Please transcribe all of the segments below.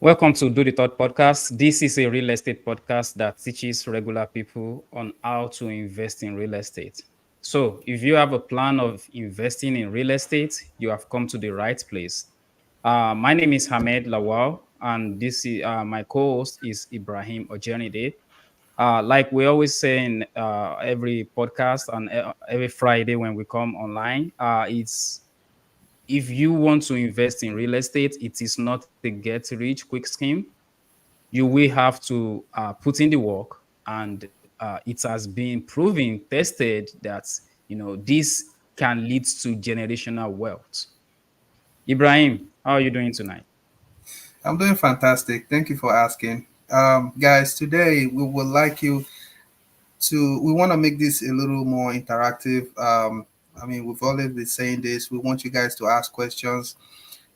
Welcome to Do the Thought podcast. This is a real estate podcast that teaches regular people on how to invest in real estate. So, if you have a plan of investing in real estate, you have come to the right place. My name is Hamed Lawal, and this is my co-host is Ibrahim Ojenide. Like we always say in every podcast and every Friday when we come online, it's if you want to invest in real estate, it is not a get rich quick scheme. You will have to put in the work, and it has been proven, tested that this can lead to generational wealth. Ibrahim, how are you doing tonight? I'm doing fantastic. Thank you for asking. Guys, today we would like you we want to make this a little more interactive. We've always been saying this. We want you guys to ask questions,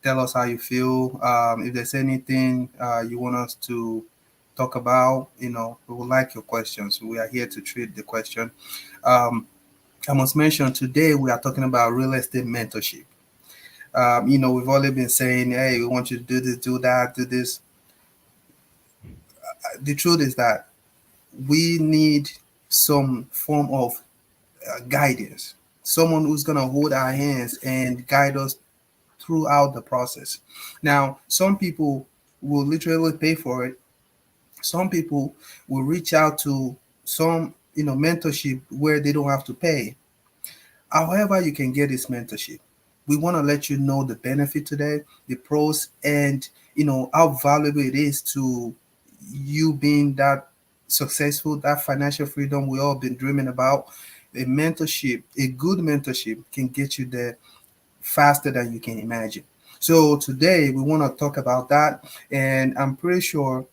tell us how you feel. If there's anything you want us to talk about, we would like your questions. We are here to treat the question. Um, I must mention today we are talking about real estate mentorship. We've always been saying, hey, we want you to do this, do that, do this. The truth is that we need some form of guidance, someone who's going to hold our hands and guide us throughout the process. Now, some people will literally pay for it. Some people will reach out to some, mentorship where they don't have to pay. However, you can get this mentorship. We want to let you know the benefit today, the pros, and how valuable it is to you being that successful, that financial freedom we all been dreaming about. A mentorship, a good mentorship, can get you there faster than you can imagine. So today we want to talk about that, and I'm pretty sure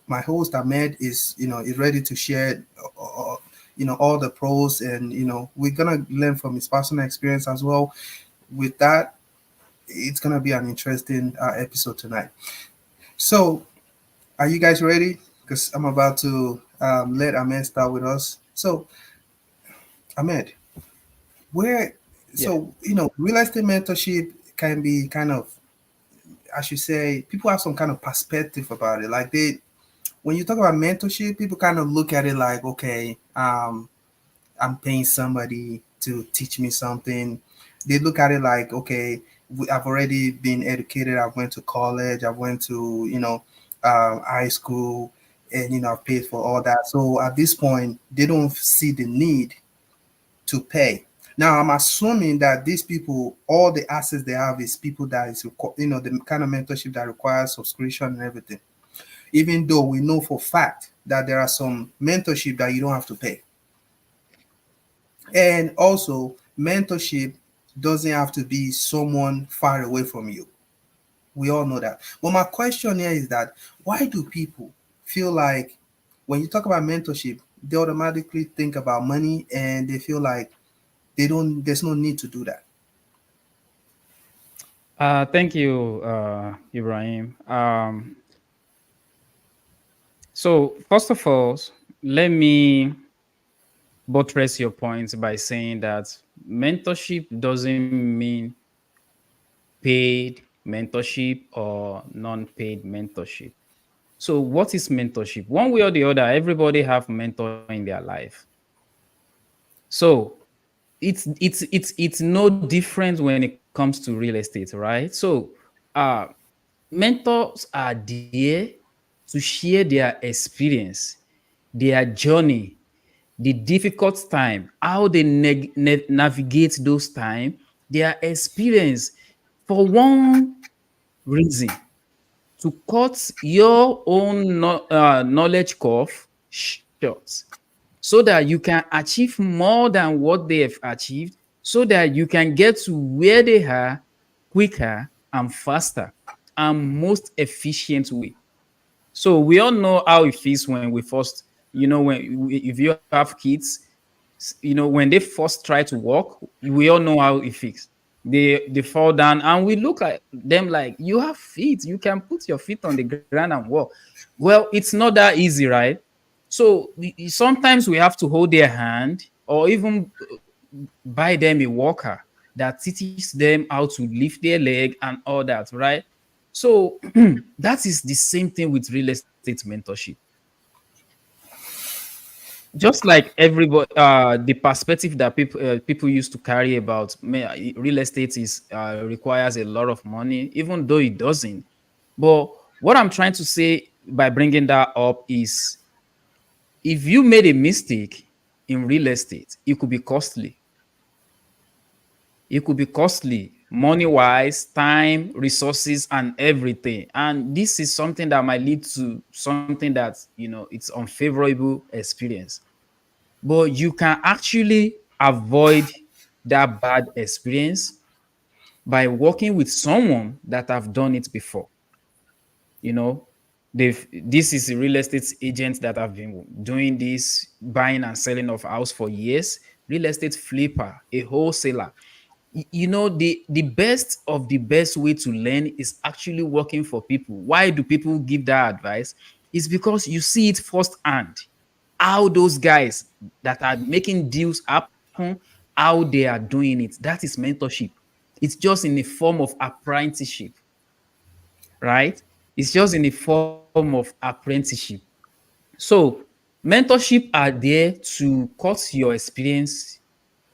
my host Ahmed is ready to share all the pros, and we're gonna learn from his personal experience as well. With that, it's gonna be an interesting episode tonight. So, are you guys ready? Because I'm about to let Ahmed start with us. So, Ahmed, where Yeah. real estate mentorship can be kind of, I should say, people have some kind of perspective about it. Like when you talk about mentorship, people kind of look at it like, okay, I'm paying somebody to teach me something. They look at it like, okay, I've already been educated. I went to college. I went to, high school, and, I've paid for all that. So at this point, they don't see the need to pay. Now, I'm assuming that these people, all the assets they have is people that is, the kind of mentorship that requires subscription and everything. Even though we know for fact that there are some mentorship that you don't have to pay. And also, mentorship doesn't have to be someone far away from you. We all know that. But my question here is that why do people feel like when you talk about mentorship, they automatically think about money and they feel like there's no need to do that. Thank you, Ibrahim. So, first of all, let me buttress your point by saying that mentorship doesn't mean paid mentorship or non-paid mentorship. So what is mentorship? One way or the other, everybody have mentor in their life. So it's no different when it comes to real estate, right? So uh mentors are there to share their experience, their journey, the difficult time, how they navigate those time, their experience for one reason: to cut your own knowledge curve short, so that you can achieve more than what they have achieved, so that you can get to where they are quicker and faster and most efficient way. So we all know how it feels when we first, if you have kids, when they first try to walk, we all know how it feels. They fall down, and we look at them like, you have feet, you can put your feet on the ground and walk. Well, it's not that easy, right? So sometimes we have to hold their hand, or even buy them a walker that teaches them how to lift their leg and all that, right? So that is the same thing with real estate mentorship. Just like everybody, the perspective that people used to carry about real estate is requires a lot of money, even though it doesn't. But what I'm trying to say by bringing that up is, if you made a mistake in real estate, it could be costly. It could be costly, money wise, time, resources, and everything. And this is something that might lead to something that, it's unfavorable experience. But you can actually avoid that bad experience by working with someone that have done it before. You know, this is a real estate agent that have been doing this buying and selling of house for years, real estate flipper, a wholesaler. The best of the best way to learn is actually working for people. Why do people give that advice? It's because you see it firsthand, how those guys that are making deals happen, how they are doing it. That is mentorship. It's just in a form of apprenticeship, right? It's just in a form of apprenticeship. So mentorship are there to cut your experience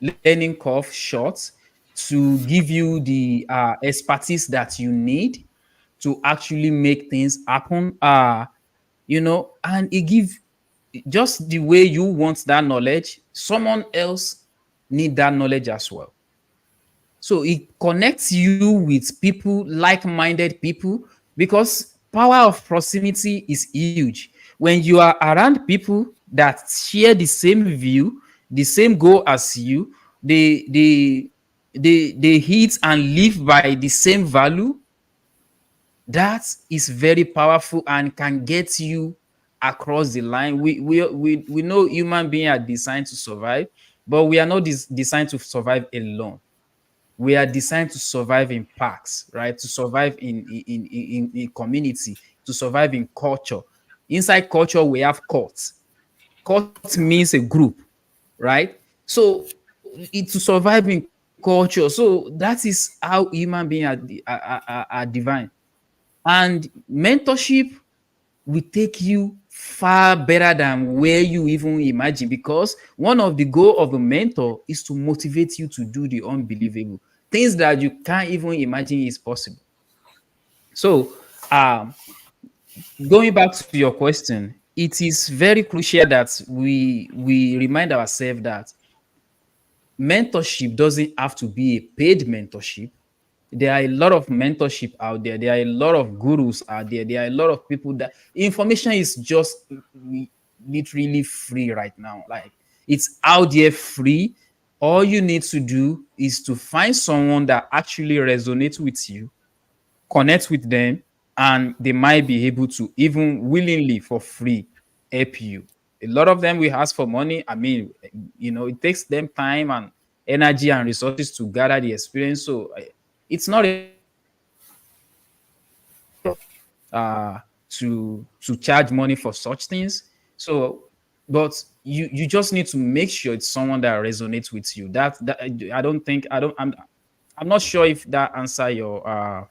learning curve short, to give you the expertise that you need to actually make things happen. And it give, just the way you want that knowledge, someone else need that knowledge as well. So it connects you with people, like-minded people, because power of proximity is huge. When you are around people that share the same view, the same goal as you, they hit and live by the same value, that is very powerful and can get you across the line. We know human beings are designed to survive, but we are not designed to survive alone. We are designed to survive in packs, right? To survive in community, to survive in culture. Inside culture, we have courts. Court means a group, right? So to survive in culture. So that is how human beings are divine. And mentorship will take you far better than where you even imagine, because one of the goal of a mentor is to motivate you to do the unbelievable, things that you can't even imagine is possible. So going back to your question, it is very crucial that we remind ourselves that mentorship doesn't have to be a paid mentorship. There are a lot of mentorship out there. There are a lot of gurus out there. There are a lot of people that information is just literally free right now. Like, it's out there free. All you need to do is to find someone that actually resonates with you, connect with them, and they might be able to even willingly for free help you. A lot of them will ask for money. I mean, it takes them time and energy and resources to gather the experience. So it's not a to charge money for such things. So, but you just need to make sure it's someone that resonates with you. That I don't think I don't I'm not sure if that answer your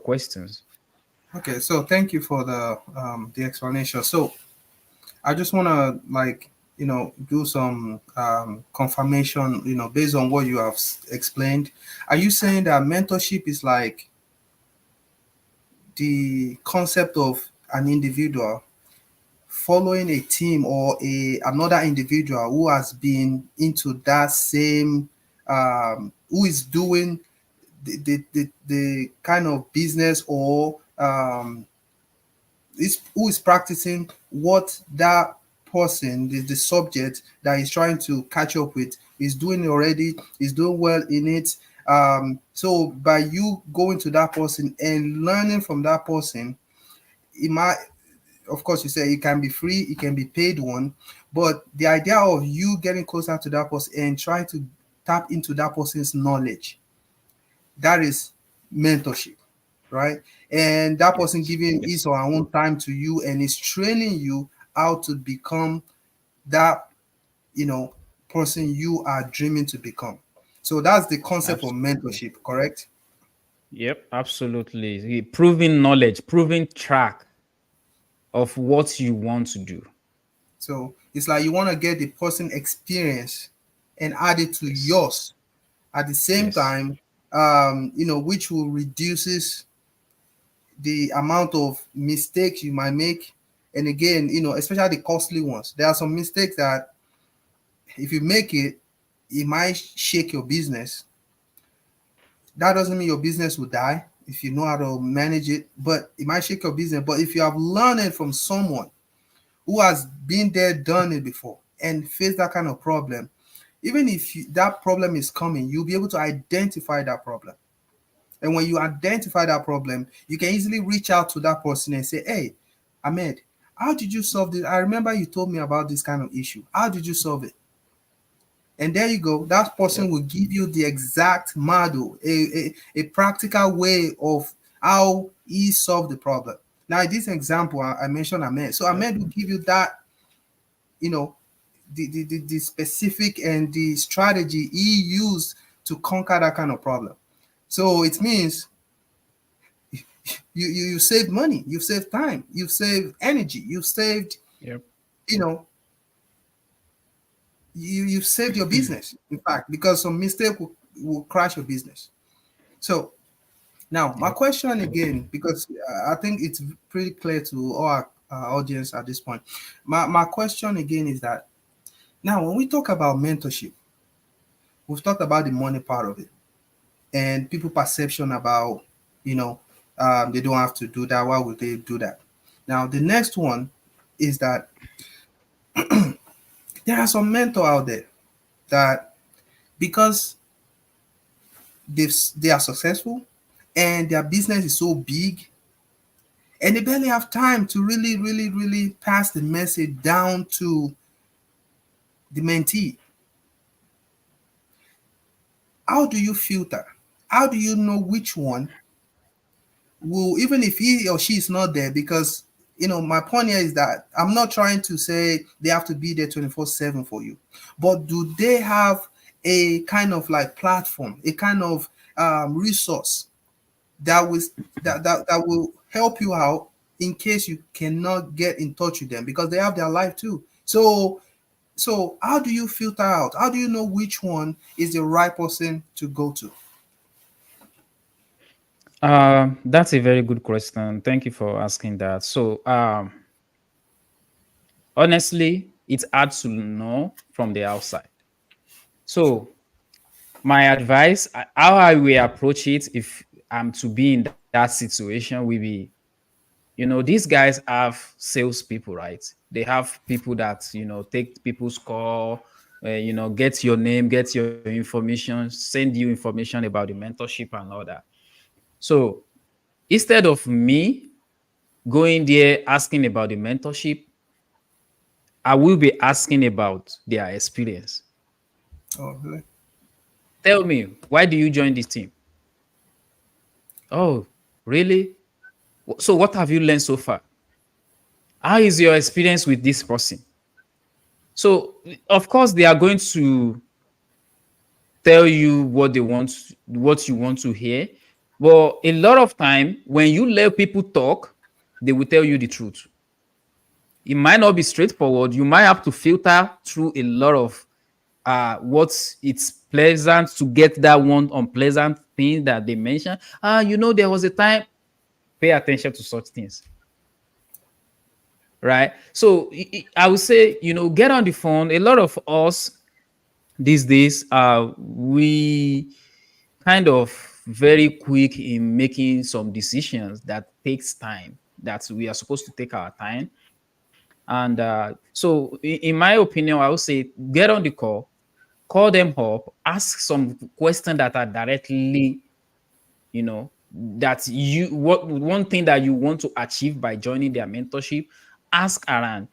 questions. Okay, so thank you for the explanation. So I just want to do some confirmation, based on what you have explained. Are you saying that mentorship is like the concept of an individual following a team or a another individual who has been into that same who is doing the kind of business or who is practicing what that person, the subject that he's trying to catch up with, is doing already, is doing well in it. So by you going to that person and learning from that person, it might, of course, you say it can be free, it can be paid one, but the idea of you getting closer to that person and trying to tap into that person's knowledge, that is mentorship, right? And that person Yes, giving yes, his or her own time to you and is training you how to become that, you know, person you are dreaming to become. So that's the concept of absolutely. mentorship, correct? Yep, absolutely. Proving knowledge, proving track of what you want to do. So it's like you want to get the person experience and add it to Yes. yours at the same Yes. time, which will reduces the amount of mistakes you might make. And again, especially the costly ones. There are some mistakes that if you make it, it might shake your business. That doesn't mean your business will die if you know how to manage it, but it might shake your business. But if you have learned it from someone who has been there, done it before, and faced that kind of problem, even if that problem is coming, you'll be able to identify that problem. And when you identify that problem, you can easily reach out to that person and say, "Hey, Ahmed, how did you solve this? I remember you told me about this kind of issue. How did you solve it?" And there you go. That person Yep. will give you the exact model, a practical way of how he solved the problem. Now, in this example, I mentioned Ahmed. So Yep. Ahmed will give you that, you know, the specific and the strategy he used to conquer that kind of problem. So it means you save money, you've saved time, you've saved energy, you've saved, Yep. you know, you've saved your business. In fact, because some mistake will crash your business. So now my Yep. question again, because I think it's pretty clear to all our audience at this point. My question again is that now when we talk about mentorship, we've talked about the money part of it and people perception about, you know, they don't have to do that. Why would they do that? Now the next one is that there are some mentor out there that because they are successful and their business is so big and they barely have time to really, really, really pass the message down to the mentee. How do you filter? How do you know which one will, even if he or she is not there? Because my point here is that I'm not trying to say they have to be there 24/7 for you, but do they have a kind of like platform, a kind of resource that will that will help you out in case you cannot get in touch with them because they have their life too. So how do you filter out? How do you know which one is the right person to go to? That's a very good question. Thank you for asking that. So, honestly, it's hard to know from the outside. So, my advice, how I will approach it if I'm to be in that situation, will be, these guys have salespeople, right? They have people that take people's call, get your name, get your information, send you information about the mentorship and all that. So instead of me going there asking about the mentorship, I will be asking about their experience. Oh, really? Tell me, why do you join this team? Oh, really? So what have you learned so far? How is your experience with this person? So of course they are going to tell you what they want, what you want to hear. But a lot of time when you let people talk, they will tell you the truth. It might not be straightforward. You might have to filter through a lot of what it's pleasant to get that one unpleasant thing that they mention. There was a time. Pay attention to such things, right? So I would say, get on the phone. A lot of us these days, we kind of very quick in making some decisions that takes time. That we are supposed to take our time. And so, in my opinion, I would say get on the call them up, ask some questions that are directly, that you what one thing that you want to achieve by joining their mentorship. Ask around.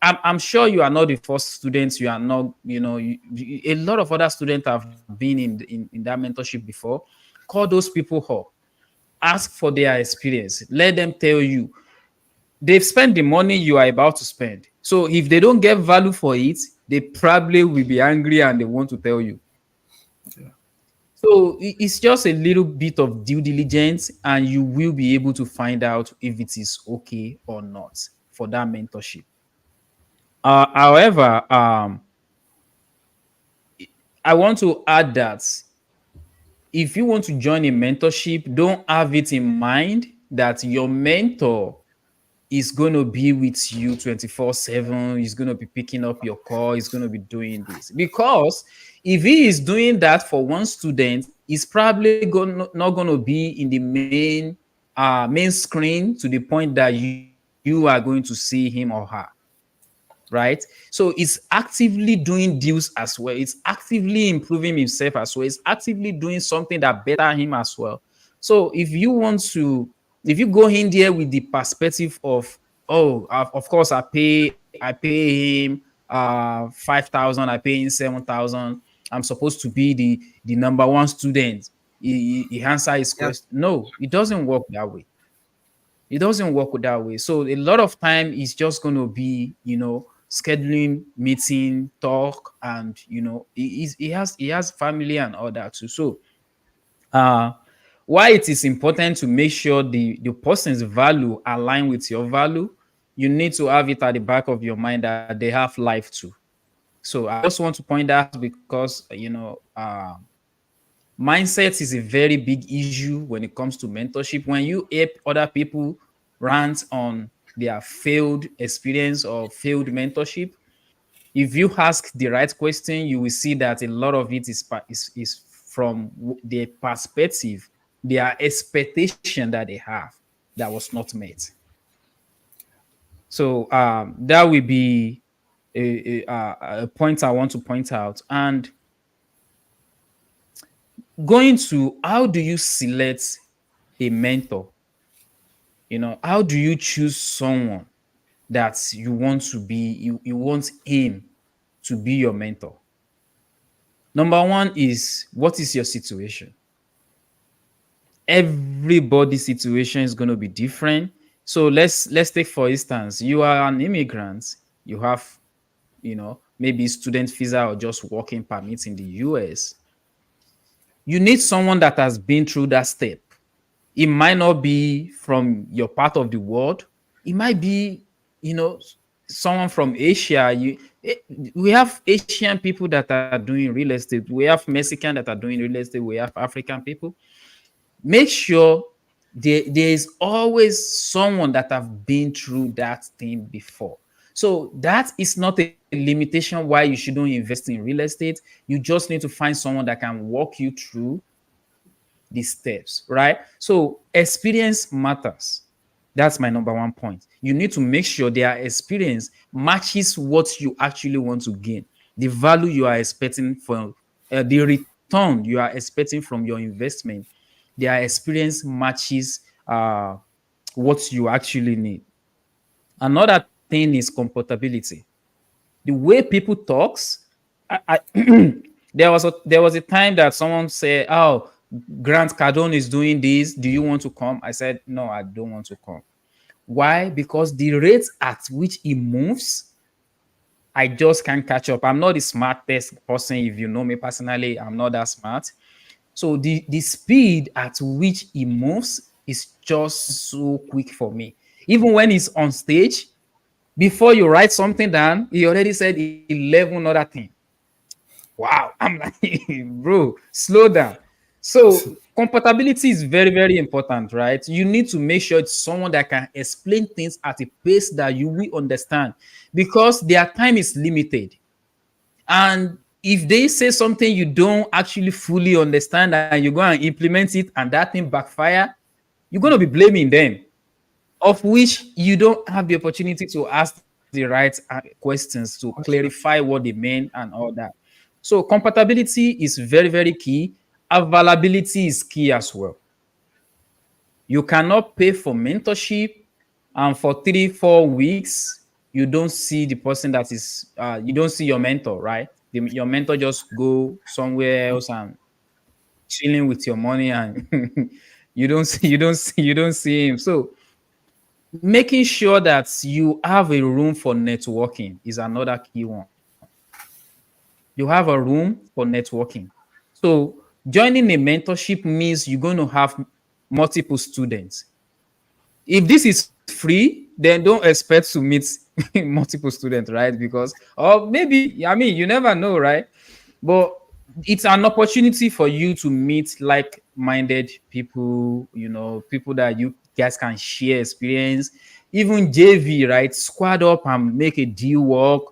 I'm sure you are not the first students. You are not, a lot of other students have been in that mentorship before. Call those people up, ask for their experience, let them tell you. They've spent the money you are about to spend. So if they don't get value for it, they probably will be angry and they want to tell you. Yeah. So it's just a little bit of due diligence, and you will be able to find out if it is okay or not for that mentorship. However, I want to add that if you want to join a mentorship, don't have it in mind that your mentor is going to be with you 24/7. He's going to be picking up your call. He's going to be doing this. Because if he is doing that for one student, he's probably not going to be in the main screen to the point that you are going to see him or her, right? So it's actively doing deals as well. It's actively improving himself as well. It's actively doing something that better him as well. So if you go in there with the perspective of, oh, of course I pay him 5,000, I pay him 7,000. I'm supposed to be the number one student. He answer his Yeah. question. No, it doesn't work that way. It doesn't work that way. So a lot of time is just going to be, scheduling meeting, talk, and he has family and all that too. So uh why it is important to make sure the person's value align with your value, you need to have it at the back of your mind that they have life too. So I just want to point that out because mindset is a very big issue when it comes to mentorship. When you help other people rant on their failed experience or failed mentorship, if you ask the right question, you will see that a lot of it is from their perspective, their expectation that they have that was not met. So that will be a point I want to point out. And going to, how do you select a mentor? How do you choose someone that you want to be, you want him to be your mentor? Number one is, what is your situation? Everybody's situation is going to be different. So let's take for instance, you are an immigrant, you have, maybe student visa or just working permit in the US. You need someone that has been through that step. It might not be from your part of the world. It might be, you know, someone from Asia. We have Asian people that are doing real estate. We have Mexican that are doing real estate. We have African people. Make sure there is always someone that have been through that thing before. So that is not a limitation why you shouldn't invest in real estate. You just need to find someone that can walk you through the steps, right? So experience matters. That's my number one point. You need to make sure their experience matches what you actually want to gain, the value you are expecting from the return you are expecting from your investment. Their experience matches what you actually need. Another thing is compatibility. The way people talks. There was a time that someone said, "Oh, Grant Cardone is doing this. Do you want to come?" I said, "No, I don't want to come." Why? Because the rate at which he moves, I just can't catch up. I'm not the smartest person. If you know me personally, I'm not that smart. So the speed at which he moves is just so quick for me. Even when he's on stage, before you write something down, he already said 11 other things. Wow. I'm like, bro, slow down. So compatibility is very, very important, right? You need to make sure it's someone that can explain things at a pace that you will understand, because their time is limited. And if they say something you don't actually fully understand and you go and implement it and that thing backfire, you're going to be blaming them, of which you don't have the opportunity to ask the right questions to clarify what they mean and all that. So compatibility is very, very key. Availability is key as well. You cannot pay for mentorship and for 3 4 weeks you don't see the person that is you don't see your mentor, right? Your mentor just go somewhere else and chilling with your money, and you don't see him. So making sure that you have a room for networking is another key one. You have a room for networking. So Joining a mentorship means you're going to have multiple students. If this is free, then don't expect to meet multiple students, right? Because, or maybe, I mean, you never know, right? But it's an opportunity for you to meet like-minded people, people that you guys can share experience. Even JV, right? Squad up and make a deal work.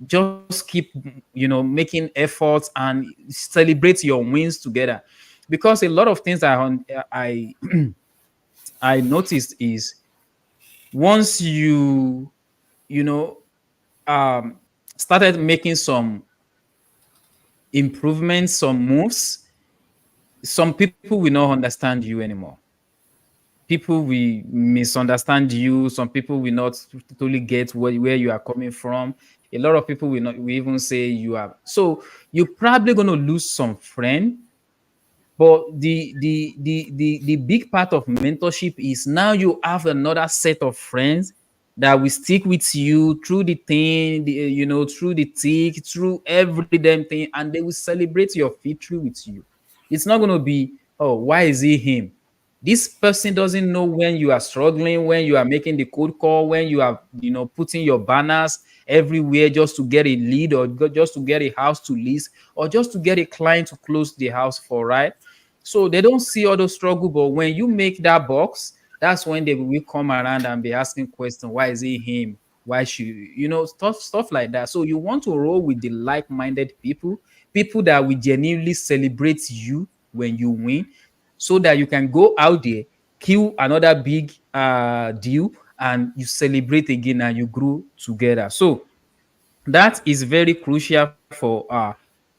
Just keep, making efforts and celebrate your wins together. Because a lot of things I I noticed is once you know um started making some improvements, some moves, some people will not understand you anymore. People will misunderstand you. Some people will not totally get where you are coming from. A lot of people will even say you are. So you're probably going to lose some friend. But the big part of mentorship is now you have another set of friends that will stick with you through the thing, through the thick, through every damn thing, and they will celebrate your victory with you. It's not going to be, oh, why is he him? This person doesn't know when you are struggling, when you are making the cold call, when you are, putting your banners everywhere just to get a lead, or just to get a house to lease, or just to get a client to close the house for, right? So they don't see all those struggle, but when you make that box, that's when they will come around and be asking questions. Why is it him? Why should stuff like that? So you want to roll with the like-minded people, people that will genuinely celebrate you when you win, so that you can go out there, kill another big deal, and you celebrate again and you grow together. So that is very crucial for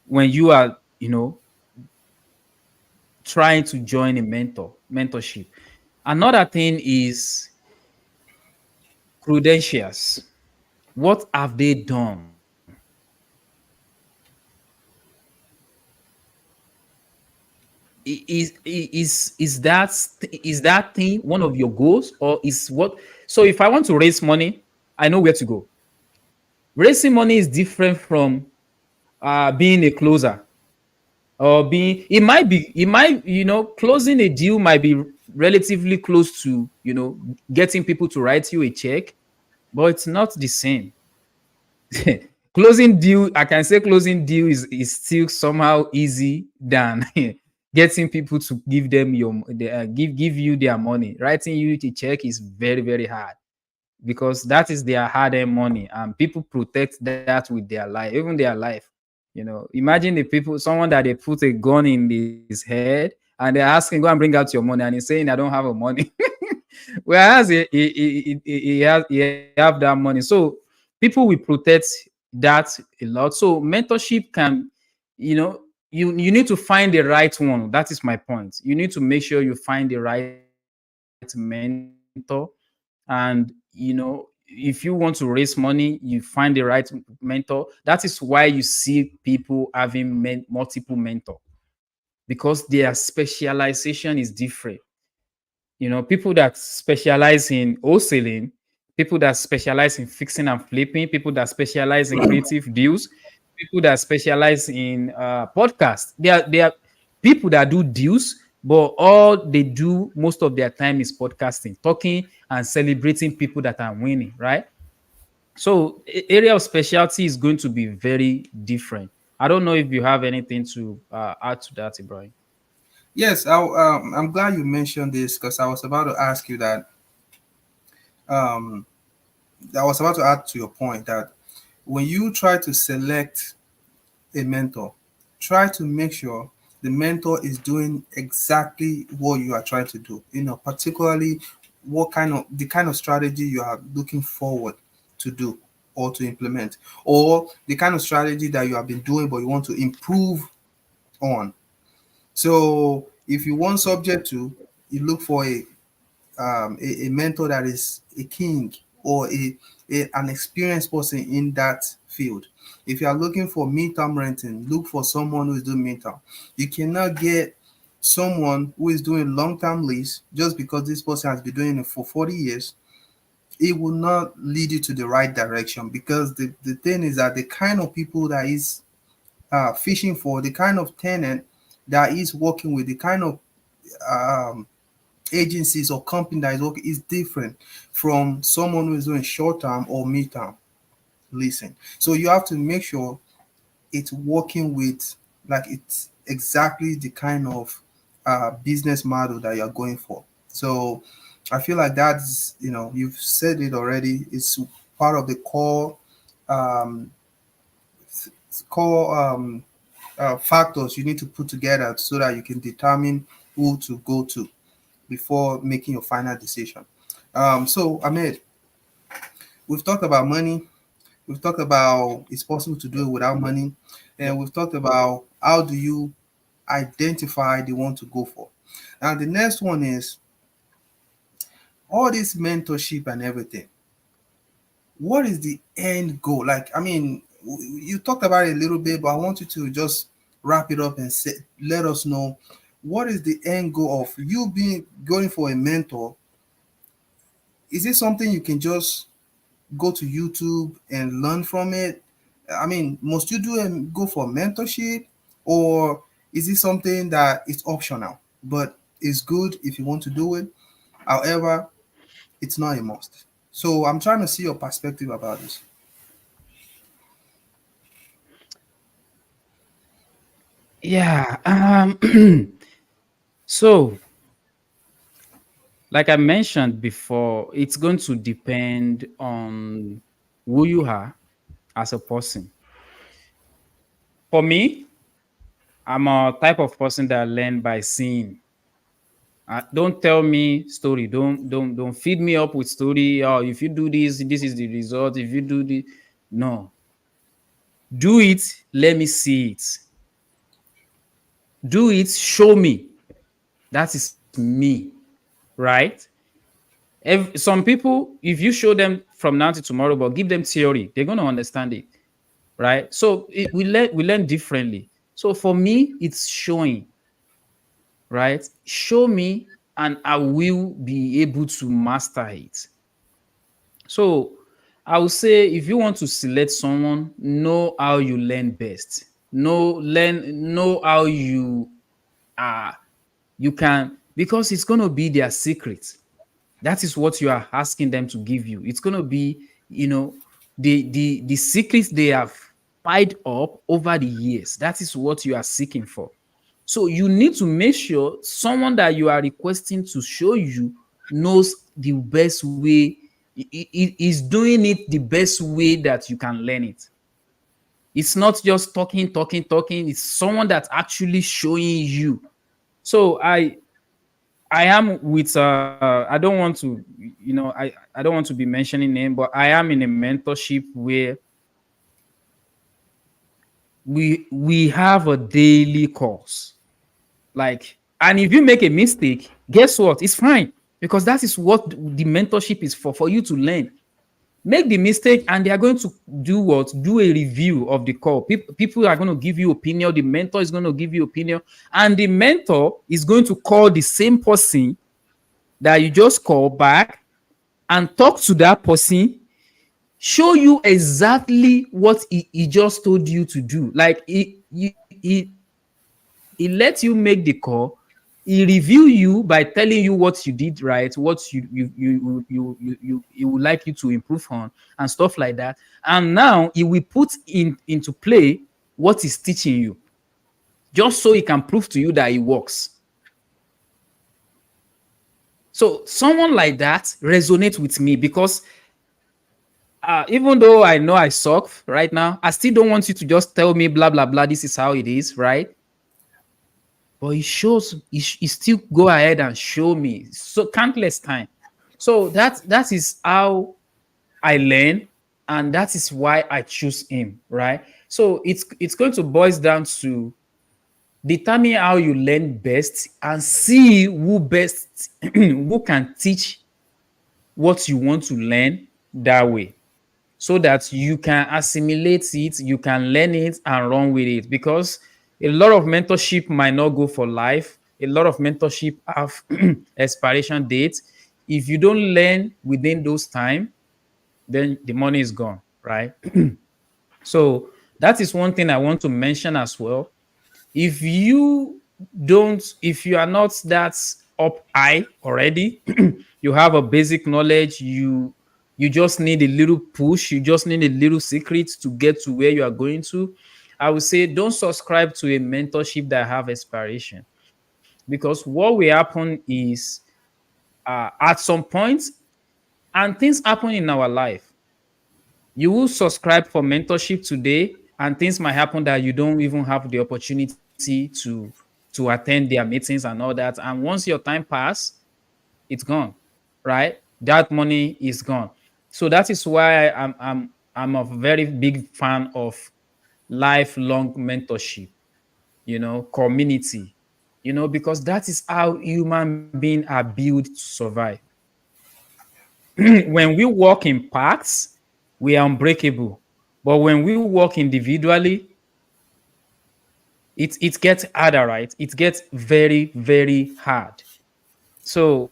when you are, trying to join a mentorship. Another thing is credentials. What have they done? Is that thing one of your goals, or is what? So if I want to raise money, I know where to go. Raising money is different from being a closer, or being, it might closing a deal might be relatively close to getting people to write you a check, but it's not the same. Closing deal, I can say closing deal is still somehow easy than getting people to give them give you their money. Writing you a check is very, very hard, because that is their hard-earned money, and people protect that with their life, even their life. Imagine the people, someone that they put a gun in his head and they're asking, go and bring out your money, and he's saying, I don't have a money. Whereas he have that money. So people will protect that a lot. So mentorship can, you know, you need to find the right one. That is my point. You need to make sure you find the right mentor. And if you want to raise money, you find the right mentor. That is why you see people having multiple mentor, because their specialization is different. People that specialize in wholesaling, people that specialize in fixing and flipping, people that specialize in creative deals, people that specialize in podcasts. They are people that do deals, but all they do most of their time is podcasting, talking and celebrating people that are winning, right? So area of specialty is going to be very different. I don't know if you have anything to add to that, Ibrahim. Yes, I'm glad you mentioned this because I was about to ask you that. Um, I was about to add to your point that when you try to select a mentor, try to make sure the mentor is doing exactly what you are trying to do. Particularly what kind of the kind of strategy you are looking forward to do or to implement, or the kind of strategy that you have been doing but you want to improve on. So if you want subject to, you look for a mentor that is a king or an experienced person in that field. If you are looking for midterm renting, look for someone who is doing midterm. You cannot get someone who is doing long-term lease just because this person has been doing it for 40 years. It will not lead you to the right direction, because the thing is that the kind of people that is fishing for, the kind of tenant that is working with, the kind of um, agencies or company that is working, is different from someone who is doing short term or mid term leasing. So you have to make sure it's working with, like, it's exactly the kind of business model that you're going for. So I feel like that's, you've said it already, it's part of the um, core factors you need to put together so that you can determine who to go to before making your final decision. So Ahmed, we've talked about money. We've talked about it's possible to do it without money, and Yep. we've talked about how do you identify the one to go for. Now the next one is all this mentorship and everything. What is the end goal? Like, I mean, you talked about it a little bit, but I want you to just wrap it up and let us know what is the end goal of you being going for a mentor. Is it something you can just go to YouTube and learn from it? I mean, must you do and go for mentorship, or is it something that is optional but it's good if you want to do it? However, it's not a must. So I'm trying to see your perspective about this. Yeah. So, like I mentioned before, it's going to depend on who you are as a person. For me, I'm a type of person that learn by seeing. Don't tell me story. Don't feed me up with story. Oh, if you do this, this is the result. If you do this, no, do it. Let me see it. Do it. Show me. That is me, right? Some people, if you show them from now to tomorrow, but give them theory, they're gonna understand it, right? So we learn differently. So for me, it's showing, right? Show me, and I will be able to master it. So I would say if you want to select someone, know how you learn best. Know how uh you can, because it's gonna be their secret. That is what you are asking them to give you. It's gonna be, the secrets they have piled up over the years. That is what you are seeking for. So you need to make sure someone that you are requesting to show you knows the best way, is doing it the best way that you can learn it. It's not just talking, talking, talking. It's someone that's actually showing you. So I am with I don't want to, I don't want to be mentioning name, but I am in a mentorship where we have a daily course. Like, and if you make a mistake, guess what? It's fine, because that is what the mentorship is for you to learn. Make the mistake, and they are going to do what? Do a review of the call. People are going to give you opinion. The mentor is going to give you opinion, and the mentor is going to call the same person that you just call back and talk to that person, show you exactly what he just told you to do. Like, he let you make the call. He review you by telling you what you did right, what he would like you to improve on, and stuff like that. And now he will put into play what he's teaching you, just so he can prove to you that it works. So someone like that resonates with me, because even though I know I suck right now, I still don't want you to just tell me blah blah blah. This is how it is, right? But he shows, he still go ahead and show me so countless time. So that is how I learn, and that is why I choose him, right? So it's going to boil down to determine how you learn best, and see who best who can teach what you want to learn that way, so that you can assimilate it, you can learn it and run with it. Because a lot of mentorship might not go for life. A lot of mentorship have expiration dates. If you don't learn within those time, then the money is gone, right? So that is one thing I want to mention as well. If you don't, if you are not that up high already, you have a basic knowledge, you just need a little push, you just need a little secret to get to where you are going to. I would say don't subscribe to a mentorship that have expiration, because what will happen is, at some point, and things happen in our life, you will subscribe for mentorship today, and things might happen that you don't even have the opportunity to attend their meetings and all that. And once your time pass, it's gone, right? That money is gone. So that is why I'm a very big fan of lifelong mentorship, community, because that is how human beings are built to survive. When we work in packs, we are unbreakable. But when we work individually, it gets harder, right? It gets very, very hard. So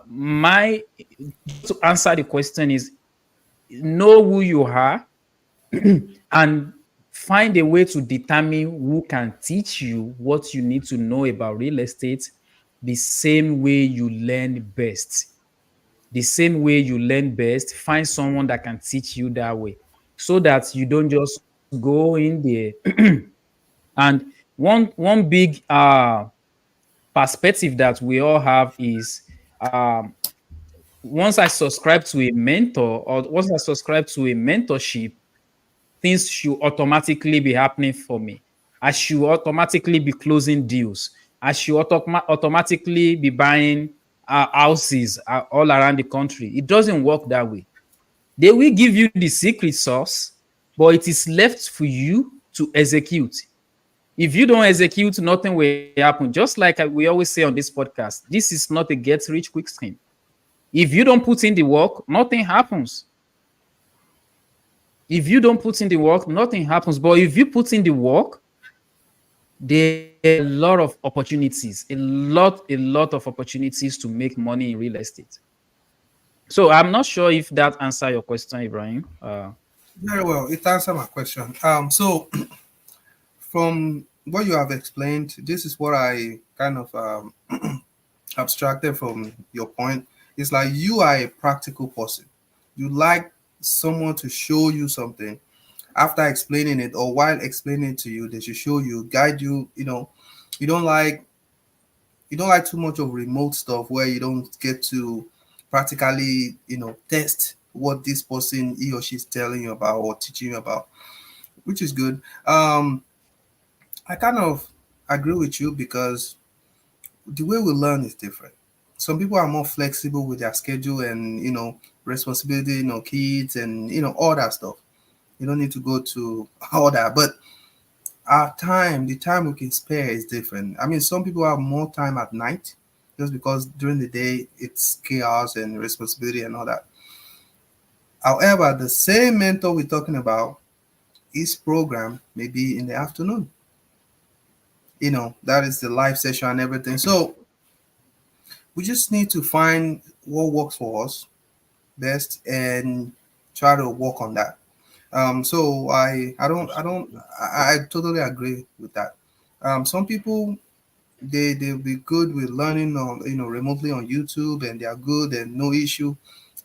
my just to answer the question is, know who you are and find a way to determine who can teach you what you need to know about real estate the same way you learn best. The same way you learn best, find someone that can teach you that way, so that you don't just go in there. And one big perspective that we all have is, once I subscribe to a mentor, or once I subscribe to a mentorship, things should automatically be happening for me. I should automatically be closing deals. I should automatically be buying houses all around the country. It doesn't work that way. They will give you the secret sauce, but it is left for you to execute. If you don't execute, nothing will happen. Just like we always say on this podcast, this is not a get rich quick scheme. If you don't put in the work, nothing happens. If you don't put in the work, nothing happens. But if you put in the work, there are a lot of opportunities, a lot of opportunities to make money in real estate. So I'm not sure if that answer your question, Ibrahim. Very well. It answered my question. So from what you have explained, this is what I kind of abstracted from your point. It's like you are a practical person. You like someone to show you something after explaining it, or while explaining it to you, they should show you, guide you. You don't like you don't like too much of remote stuff where you don't get to practically, test what this person, he or she's telling you about or teaching you about, which is good. I kind of agree with you because the way we learn is different. Some people are more flexible with their schedule and responsibility, kids and all that stuff. You don't need to go to all that, but our time, the time we can spare is different. I mean, some people have more time at night just because during the day it's chaos and responsibility and all that. However, the same mentor we're talking about, his program may be in the afternoon. That is the live session and everything. So we just need to find what works for us best and try to work on that. So I totally agree with that. Some people they'll be good with learning on remotely on YouTube, and they are good and no issue,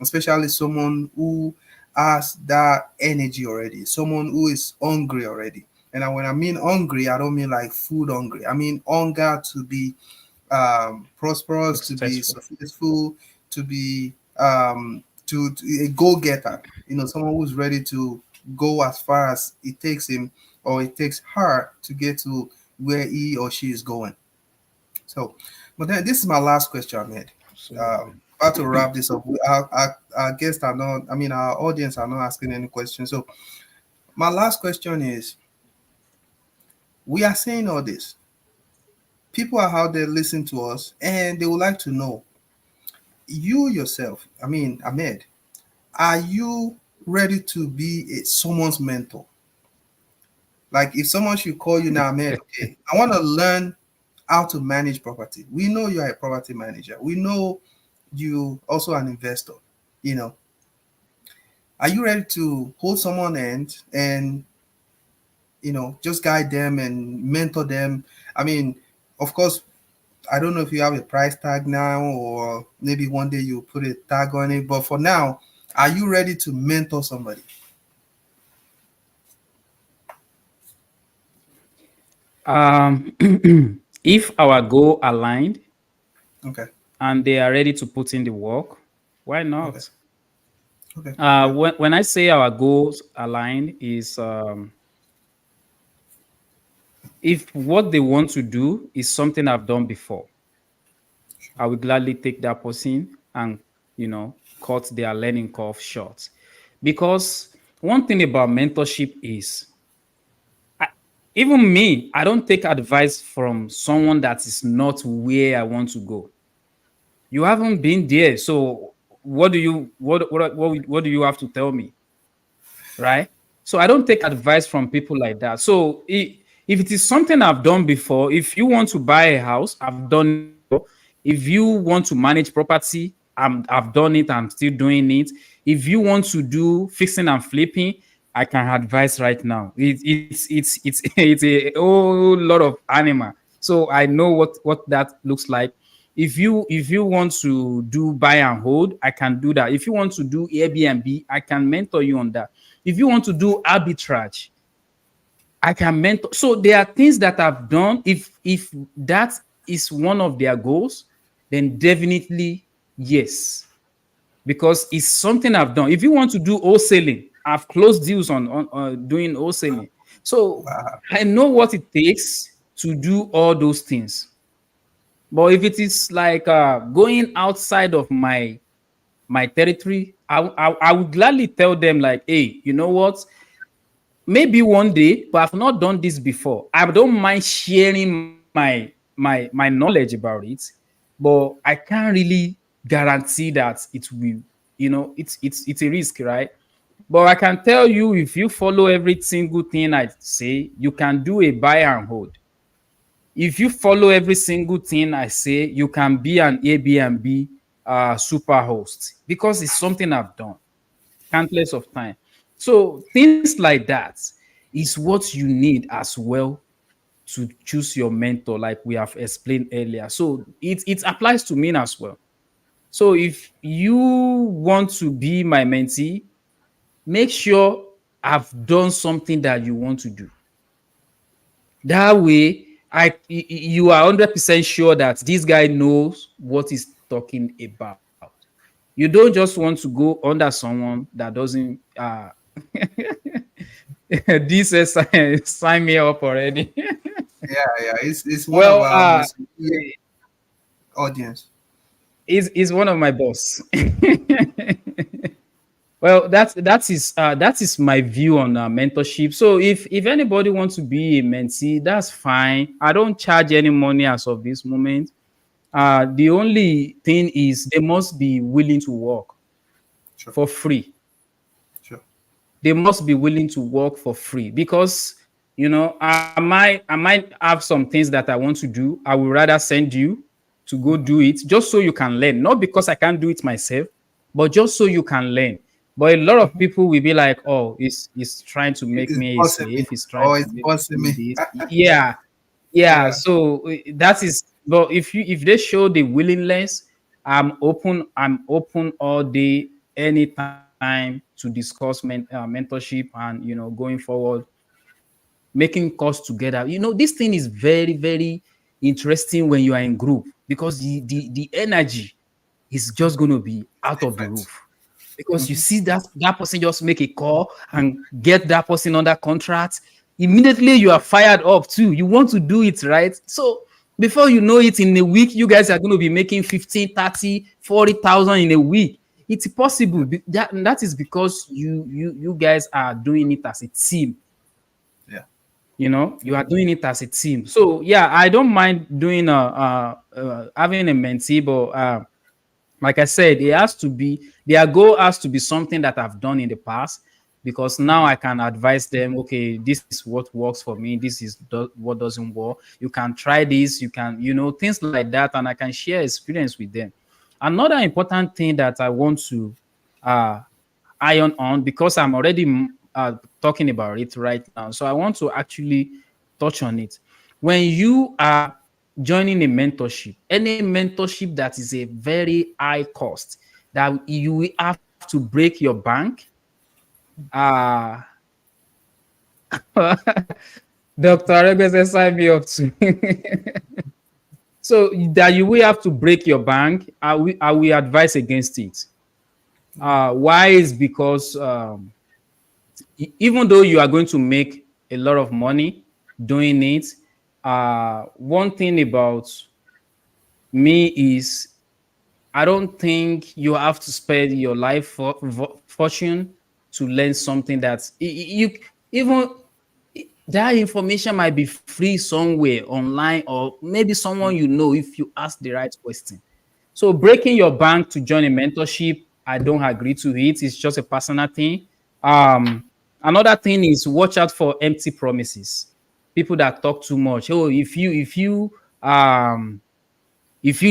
especially someone who has that energy already, someone who is hungry already. And when I mean hungry, I don't mean like food hungry. I mean hunger to be prosperous, to be Successful. successful, to be to a go-getter. Someone who's ready to go as far as it takes him or it takes her to get to where he or she is going. So, but then this is my last question, Ahmed. Absolutely. About to wrap this up. Our guests are not, I mean, our audience are not asking any questions. So, my last question is, we are saying all this. People are out there listening to us and they would like to know, you yourself, I mean, Ahmed, are you ready to be someone's mentor? Like if someone should call you now, Ahmed, okay, I want to learn how to manage property. We know you are a property manager. We know you also an investor. You know, are you ready to hold someone hand and just guide them and mentor them? I mean, Of course, I don't know if you have a price tag now, or maybe one day you'll put a tag on it. But for now, are you ready to mentor somebody? If our goal aligned Okay. and they are ready to put in the work, why Okay. not? Okay. Yeah. When I say our goals align, is if what they want to do is something I've done before, I will gladly take that person and cut their learning curve short. Because one thing about mentorship is, I, even me, I don't take advice from someone that is not where I want to go. You haven't been there, so what do you have to tell me, right? So I don't take advice from people like that. So if it is something I've done before, if you want to buy a house, I've done it before. If you want to manage property, I've done it. I'm still doing it. If you want to do fixing and flipping, I can advise right now. It's it's a whole lot of animal. So I know what that looks like. If you want to do buy and hold, I can do that. If you want to do Airbnb, I can mentor you on that. If you want to do arbitrage, I can mentor. So there are things that I've done. If that is one of their goals, then definitely yes, because it's something I've done. If you want to do wholesaling, I've closed deals on doing wholesaling. So Wow. I know what it takes to do all those things. But if it is like going outside of my territory, I would gladly tell them like, hey, you know what? Maybe one day, but I've not done this before. I don't mind sharing my knowledge about it, but I can't really guarantee that it will. It's a risk, right? But I can tell you, if you follow every single thing I say, you can do a buy and hold. If you follow every single thing I say, you can be an Airbnb super host because it's something I've done countless of time. So things like that is what you need as well to choose your mentor, like we have explained earlier. So it applies to me as well. So if you want to be my mentee, make sure I've done something that you want to do. That way, you are 100% sure that this guy knows what he's talking about. You don't just want to go under someone that doesn't this is sign me up already. Yeah, yeah. It's one of Well, our most immediate audience. is one of my boss. Well, that is my view on mentorship. So if anybody wants to be a mentee, that's fine. I don't charge any money as of this moment. The only thing is they must be willing to work Sure. for free. Sure. They must be willing to work for free because I might have some things that I want to do. I would rather send you to go do it just so you can learn, not because I can't do it myself, but just so you can learn. But a lot of people will be like, oh, he's trying to make It's me a bossing me. slave, he's trying Oh, to it's make bossing me me. do this. Yeah, yeah. Yeah. So that is, but if they show the willingness, I'm open all day, anytime to discuss mentorship and going forward, making calls together. This thing is very, very interesting when you are in group because the energy is just going to be out of the Different. roof because you Hmm. see that person just make a call and get that person under contract. Immediately you are fired up too. You want to do it right. So before you know it, in a week, you guys are going to be making 15, 30, 40,000 in a week. It's possible. That is because you guys are doing it as a team. Yeah. You are doing it as a team. So yeah, I don't mind doing having a mentee, but like I said, it has to be their goal has to be something that I've done in the past because now I can advise them. Okay, this is what works for me. This is what doesn't work. You can try this. You can things like that, and I can share experience with them. Another important thing that I want to uh, iron on because I'm already talking about it right now. So I want to actually touch on it. When you are joining a mentorship, any mentorship that is a very high cost, that you will have to break your bank. Uh Dr. Aregbe sign me up to. So that you will have to break your bank, I will advise against it. Why is because even though you are going to make a lot of money doing it, one thing about me is I don't think you have to spend your life fortune to learn something that you even that information might be free somewhere online, or maybe someone you know if you ask the right question. So breaking your bank to join a mentorship, I don't agree to it. It's just a personal thing. Another thing is watch out for empty promises. People that talk too much. Oh, if you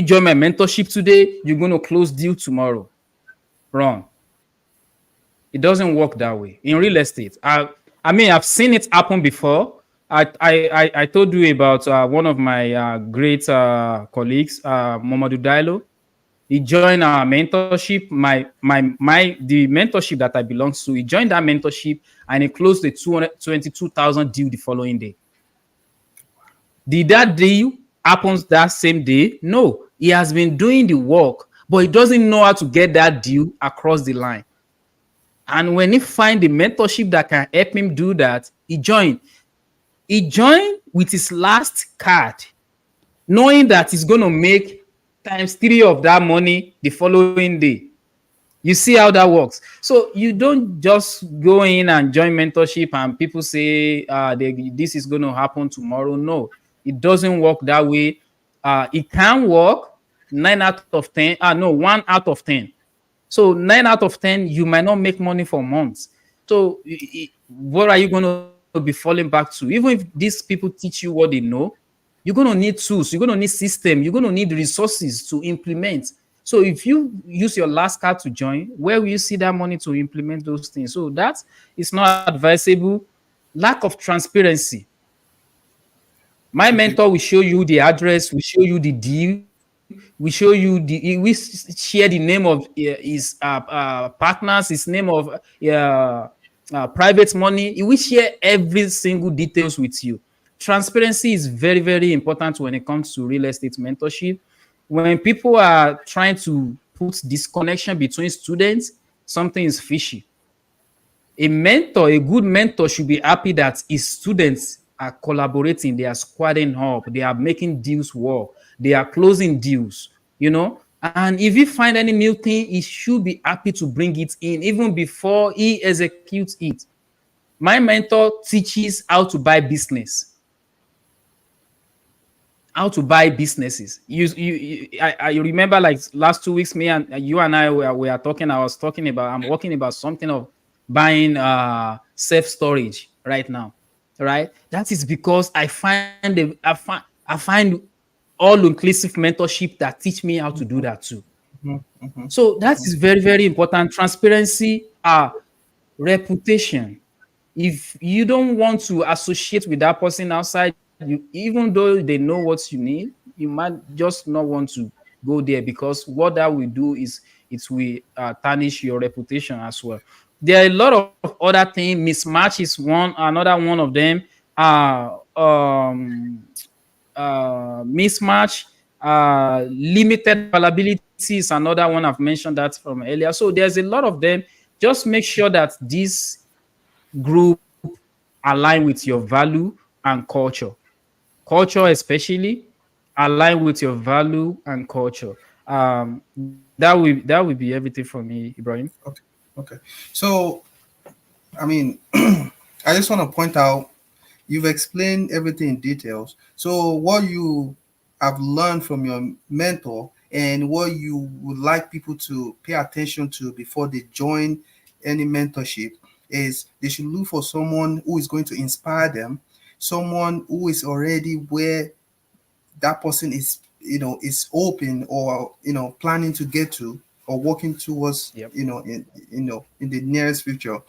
join my mentorship today, you're going to close deal tomorrow. Wrong. It doesn't work that way in real estate. I mean, I've seen it happen before. I told you about one of my great colleagues, Momodu Dailo. He joined our mentorship. The mentorship that I belong to. He joined that mentorship and he closed the 222,000 deal the following day. Did that deal happens that same day? No, he has been doing the work, but he doesn't know how to get that deal across the line. And when he find the mentorship that can help him do that, he joined. He joined with his last card, knowing that he's going to make times three of that money the following day. You see how that works. So you don't just go in and join mentorship and people say this is going to happen tomorrow. No, it doesn't work that way. It can work 9 out of 10. No, 1 out of 10. So 9 out of 10, you might not make money for months. So what are you going to be falling back to? Even if these people teach you what they know, you're going to need tools, you're going to need system, you're going to need resources to implement. So if you use your last card to join, where will you see that money to implement those things? So that is not advisable. Lack of transparency. My Okay. mentor will show you the address, will show you the deal, we share the name of his partners, his name of private money. We share every single details with you. Transparency is very, very important when it comes to real estate mentorship. When people are trying to put this connection between students, something is fishy. A good mentor should be happy that his students are collaborating, they are squadding up, they are making deals work, they are closing deals, you know. And if he find any new thing, he should be happy to bring it in even before he executes it. My mentor teaches how to buy business, how to buy businesses. I remember like last 2 weeks, me and you and I we are talking. I was talking about I'm working about something of buying self storage right now, right? That is because I find all inclusive mentorship that teach me how to do that too. Mhm, mhm, So that mhm, is very, very important. Transparency, reputation. If you don't want to associate with that person outside, even though they know what you need, you might just not want to go there, because what that will do is it will tarnish your reputation as well. There are a lot of other things. Mismatch is another one of them. Mismatch, limited availability is another one. I've mentioned that from earlier. So there's a lot of them. Just make sure that this group align with your value and culture. Culture especially align with your value and culture. That will be everything for me, Ibrahim. okay. Okay. So, I mean, I just want to point out you've explained everything in details. So, what you have learned from your mentor and what you would like people to pay attention to before they join any mentorship is they should look for someone who is going to inspire them, someone who is already where that person is, is open or planning to get to or working towards, Yep. in the nearest future.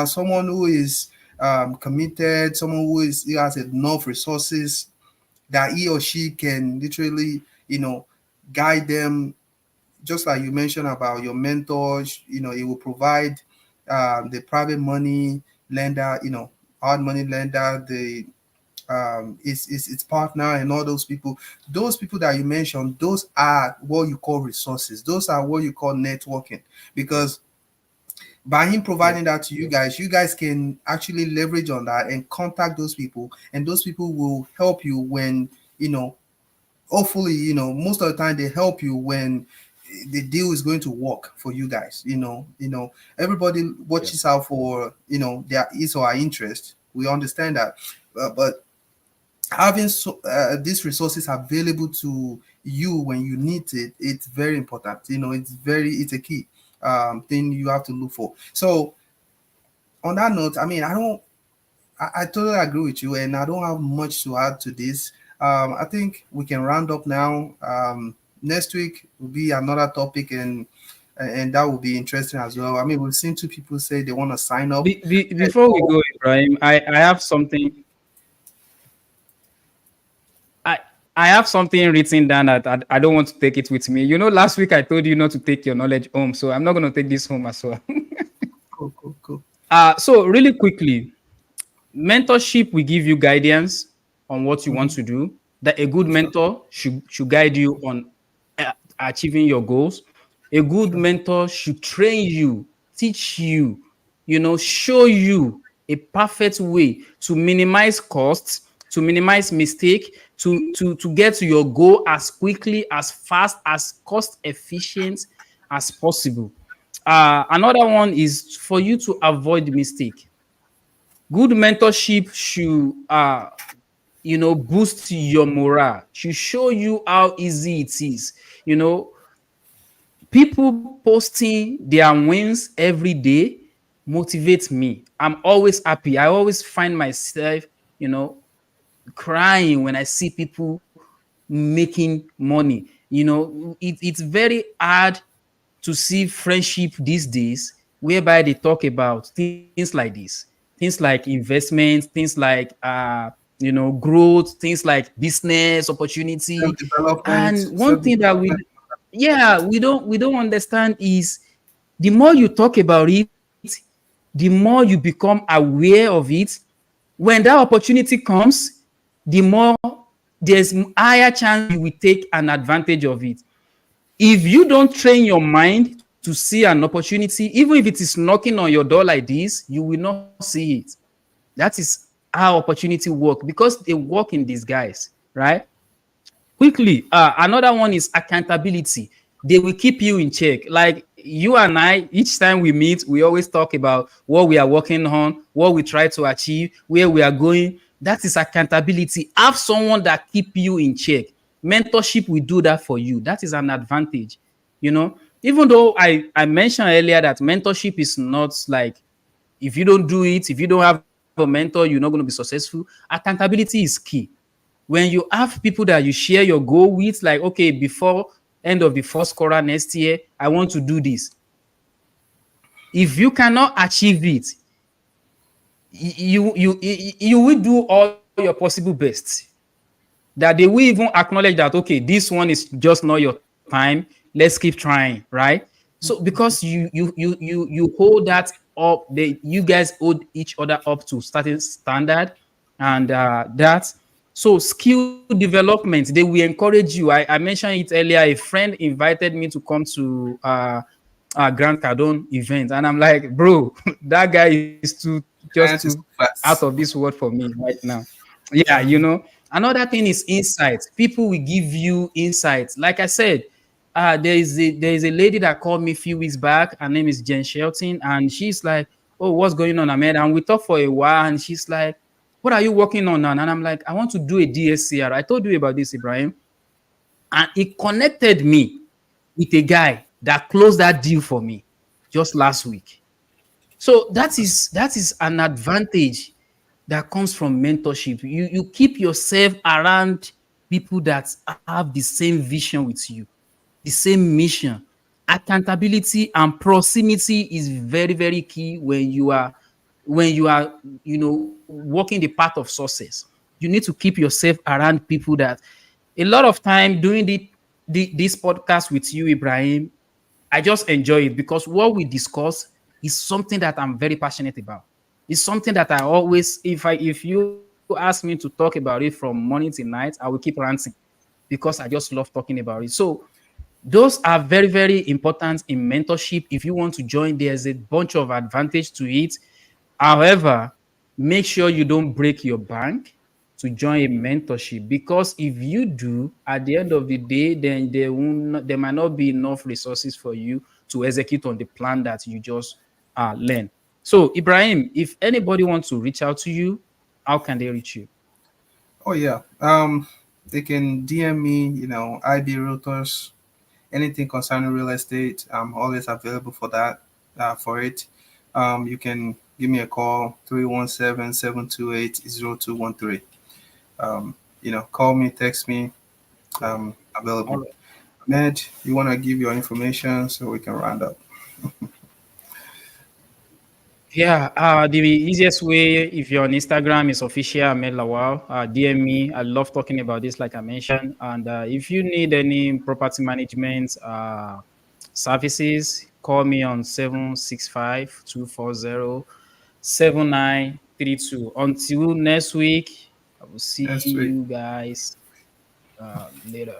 Someone who is committed, someone who has enough resources, that he or she can literally, guide them, just like you mentioned about your mentors. It will provide the private money lender, hard money lender, the its partner, and all those people. Those people that you mentioned, those are what you call resources. Those are what you call networking. Because by him providing Yeah. that to you guys can actually leverage on that and contact those people, and those people will help you when, you know hopefully, most of the time they help you when the deal is going to work for you guys. Everybody watches Yes. out for, their is or our interest. We understand that. But having these resources available to you when you need it, it's very important. It's a key thing you have to look for. So on that note, I mean, I totally agree with you, and I don't have much to add to this. I think we can round up now. Next week will be another topic, and that will be interesting as well. I mean, we've seen two people say they want to sign up. And Before we so, go, Ibrahim, I have something. I I have something written down that I don't want to take it with me. You know, last week I told you not to take your knowledge home, so I'm not going to take this home as well. cool, cool, cool. So really quickly, mentorship will give you guidance on what you want Hmm. to do. That a good Sure, mentor should guide you on achieving your goals. A good sure. mentor should train you, teach you, show you a perfect way to minimize costs, to minimize mistake, to get to your goal as quickly, as fast, as cost efficient as possible. Another one is for you to avoid mistake. Good mentorship should boost your morale, should show you how easy it is. You know, people posting their wins every day motivates me. I'm always happy. I always find myself, you know, crying when I see people making money. It's very hard to see friendship these days whereby they talk about things like this, things like investment, things like growth, things like business opportunity. And one Self thing that development. we don't understand is the more you talk about it, the more you become aware of it. When that opportunity comes, the more there's higher chance you will take an advantage of it. If you don't train your mind to see an opportunity, even if it is knocking on your door like this, you will not see it. That is how opportunity work, because they work in disguise, right? Quickly, another one is accountability. They will keep you in check. Like you and I, each time we meet, we always talk about what we are working on, what we try to achieve, where we are going. That is accountability. Have someone that keep you in check. Mentorship will do that for you. That is an advantage. Even though I mentioned earlier that mentorship is not like, if you don't do it, if you don't have a mentor, you're not going to be successful. Accountability is key. When you have people that you share your goal with, like, okay, before end of the first quarter next year, I want to do this. If you cannot achieve it, you will do all your possible best, that they will even acknowledge that, okay, this one is just not your time, let's keep trying, right? So because you hold that up, you guys hold each other up to certain standard. And that, so skill development, they will encourage you. I mentioned it earlier. A friend invited me to come to Grant Cardone event, and I'm like, bro, that guy is just too Client is out of fast. this world for me right now. Yeah, Um, another thing is insight. People will give you insight. Like I said, there is a lady that called me a few weeks back. Her name is Jen Shelton, and she's like, "Oh, what's going on, Ahmed?" And we talked for a while, and she's like, "What are you working on now?" And I'm like, "I want to do a DSCR. I told you about this, Ibrahim." And it connected me with a guy that closed that deal for me just last week. So that is an advantage that comes from mentorship. You keep yourself around people that have the same vision with you, the same mission. Accountability and proximity is very, very key when you are walking the path of success. You need to keep yourself around people that a lot of time doing this podcast with you, Ibrahim. I just enjoy it because what we discuss is something that I'm very passionate about. It's something that I always, if you ask me to talk about it from morning to night, I will keep ranting because I just love talking about it. So those are very, very important in mentorship. If you want to join, there's a bunch of advantage to it. However, make sure you don't break your bank to join a mentorship, because if you do, at the end of the day, then there might not be enough resources for you to execute on the plan that you just learn. So, Ibrahim, if anybody wants to reach out to you, how can they reach you? Oh yeah. They can DM me. IB Realtors. Anything concerning real estate, I'm always available for that. For it, you can give me a call 317-728-0213. Call me, text me. All Available. right. Ahmed, you want to give your information so we can round up? Yeah, the easiest way, if you're on Instagram, is official Ahmed Lawal. DM me. I love talking about this, like I mentioned. And if you need any property management services, call me on 765-240-7932. Until next week, I will see Next week. you guys later.